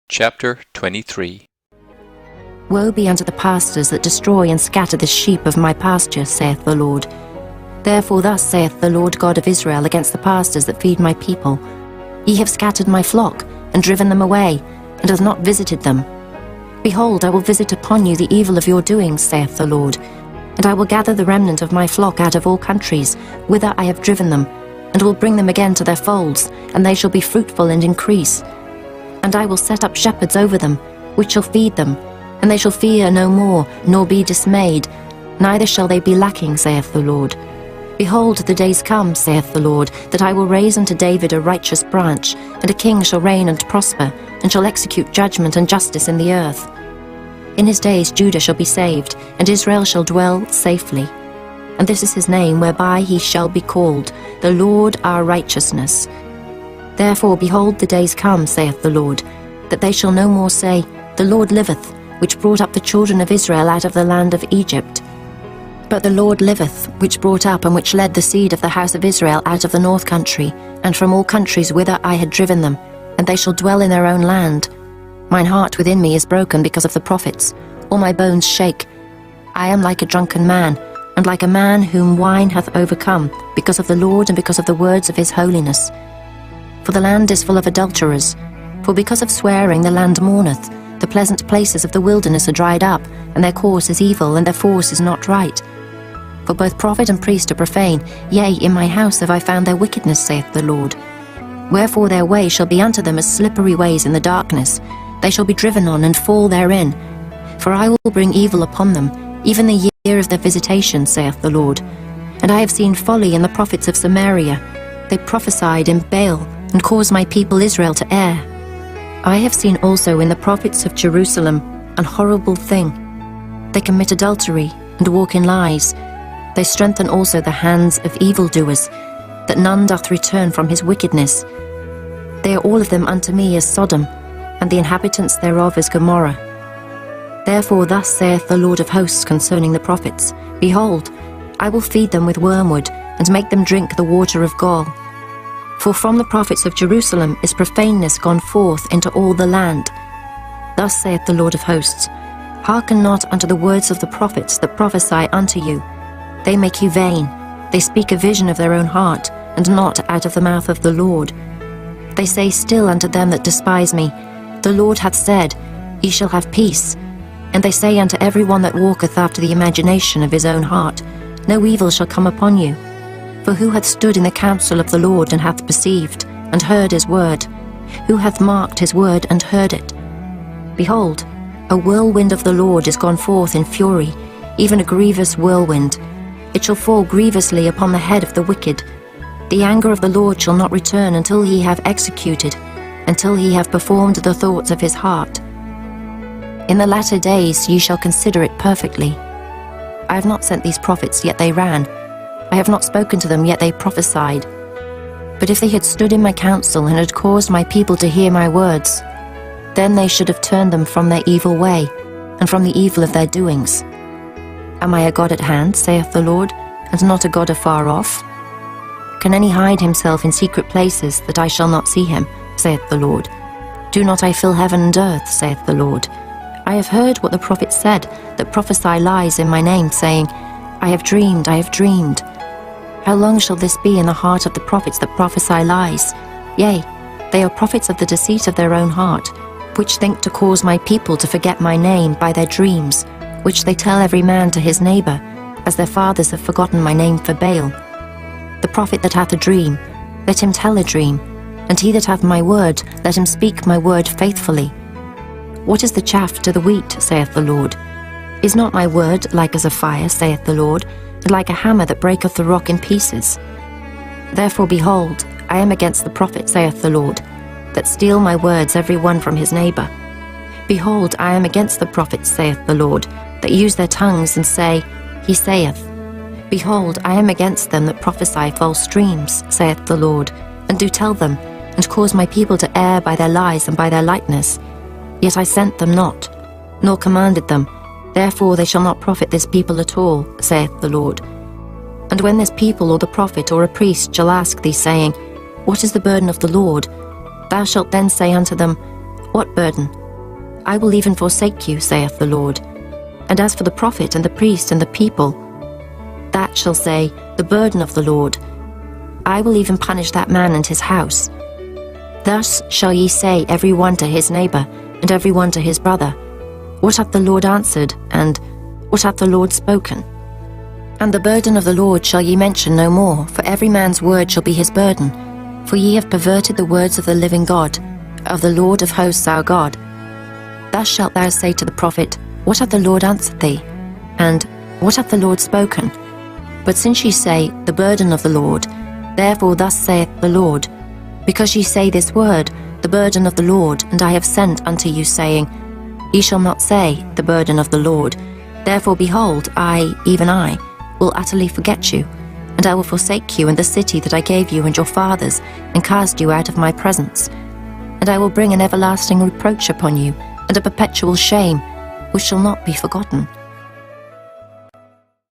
Chapter 23. Woe be unto the pastors that destroy and scatter the sheep of my pasture, saith the Lord. Therefore thus saith the Lord God of Israel against the pastors that feed my people. Ye have scattered my flock, and driven them away, and have not visited them. Behold, I will visit upon you the evil of your doings, saith the Lord. And I will gather the remnant of my flock out of all countries, whither I have driven them, and will bring them again to their folds, and they shall be fruitful and increase. And I will set up shepherds over them, which shall feed them, and they shall fear no more, nor be dismayed, neither shall they be lacking, saith the Lord. Behold, the days come, saith the Lord, that I will raise unto David a righteous branch, and a king shall reign and prosper, and shall execute judgment and justice in the earth. In his days Judah shall be saved, and Israel shall dwell safely. And this is his name whereby he shall be called, the Lord our righteousness. Therefore, behold, the days come, saith the Lord, that they shall no more say, The Lord liveth, which brought up the children of Israel out of the land of Egypt. But the Lord liveth, which brought up and which led the seed of the house of Israel out of the north country, and from all countries whither I had driven them, and they shall dwell in their own land. Mine heart within me is broken because of the prophets, all my bones shake. I am like a drunken man, and like a man whom wine hath overcome, because of the Lord and because of the words of his holiness. For the land is full of adulterers, for because of swearing the land mourneth. The pleasant places of the wilderness are dried up, and their course is evil, and their force is not right. For both prophet and priest are profane, yea, in my house have I found their wickedness, saith the Lord. Wherefore their way shall be unto them as slippery ways in the darkness. They shall be driven on and fall therein. For I will bring evil upon them, even the year of their visitation, saith the Lord. And I have seen folly in the prophets of Samaria. They prophesied in Baal, and caused my people Israel to err. I have seen also in the prophets of Jerusalem an horrible thing. They commit adultery and walk in lies. They strengthen also the hands of evildoers, that none doth return from his wickedness. They are all of them unto me as Sodom, and the inhabitants thereof as Gomorrah. Therefore thus saith the Lord of hosts concerning the prophets, Behold, I will feed them with wormwood, and make them drink the water of gall. For from the prophets of Jerusalem is profaneness gone forth into all the land. Thus saith the Lord of hosts, Hearken not unto the words of the prophets that prophesy unto you. They make you vain. They speak a vision of their own heart, and not out of the mouth of the Lord. They say still unto them that despise me, The Lord hath said, Ye shall have peace. And they say unto every one that walketh after the imagination of his own heart, No evil shall come upon you. For who hath stood in the counsel of the Lord, and hath perceived, and heard his word? Who hath marked his word, and heard it? Behold, a whirlwind of the Lord is gone forth in fury, even a grievous whirlwind. It shall fall grievously upon the head of the wicked. The anger of the Lord shall not return until he have executed, until he have performed the thoughts of his heart. In the latter days ye shall consider it perfectly. I have not sent these prophets, yet they ran. I have not spoken to them, yet they prophesied. But if they had stood in my counsel, and had caused my people to hear my words, then they should have turned them from their evil way, and from the evil of their doings. Am I a God at hand, saith the Lord, and not a God afar off? Can any hide himself in secret places, that I shall not see him, saith the Lord? Do not I fill heaven and earth, saith the Lord? I have heard what the prophets said, that prophesy lies in my name, saying, I have dreamed, I have dreamed. How long shall this be in the heart of the prophets that prophesy lies? Yea, they are prophets of the deceit of their own heart, which think to cause my people to forget my name by their dreams, which they tell every man to his neighbor, as their fathers have forgotten my name for Baal. The prophet that hath a dream, let him tell a dream, and he that hath my word, let him speak my word faithfully. What is the chaff to the wheat, saith the Lord? Is not my word like as a fire, saith the Lord, and like a hammer that breaketh the rock in pieces? Therefore, behold, I am against the prophet, saith the Lord, that steal my words every one from his neighbor. Behold, I am against the prophets, saith the Lord, that use their tongues and say, He saith. Behold, I am against them that prophesy false dreams, saith the Lord, and do tell them, and cause my people to err by their lies and by their lightness. Yet I sent them not, nor commanded them. Therefore they shall not profit this people at all, saith the Lord. And when this people or the prophet or a priest shall ask thee, saying, What is the burden of the Lord? Thou shalt then say unto them, What burden? I will even forsake you, saith the Lord. And as for the prophet and the priest and the people, that shall say, the burden of the Lord, I will even punish that man and his house. Thus shall ye say every one to his neighbour, and every one to his brother, What hath the Lord answered, and what hath the Lord spoken? And the burden of the Lord shall ye mention no more, for every man's word shall be his burden. For ye have perverted the words of the living God, of the Lord of hosts our God. Thus shalt thou say to the prophet, What hath the Lord answered thee? And what hath the Lord spoken? But since ye say, The burden of the Lord, therefore thus saith the Lord, because ye say this word, The burden of the Lord, and I have sent unto you, saying, Ye shall not say, The burden of the Lord. Therefore, behold, I, even I, will utterly forget you, and I will forsake you and the city that I gave you and your fathers, and cast you out of my presence. And I will bring an everlasting reproach upon you, and a perpetual shame, which shall not be forgotten.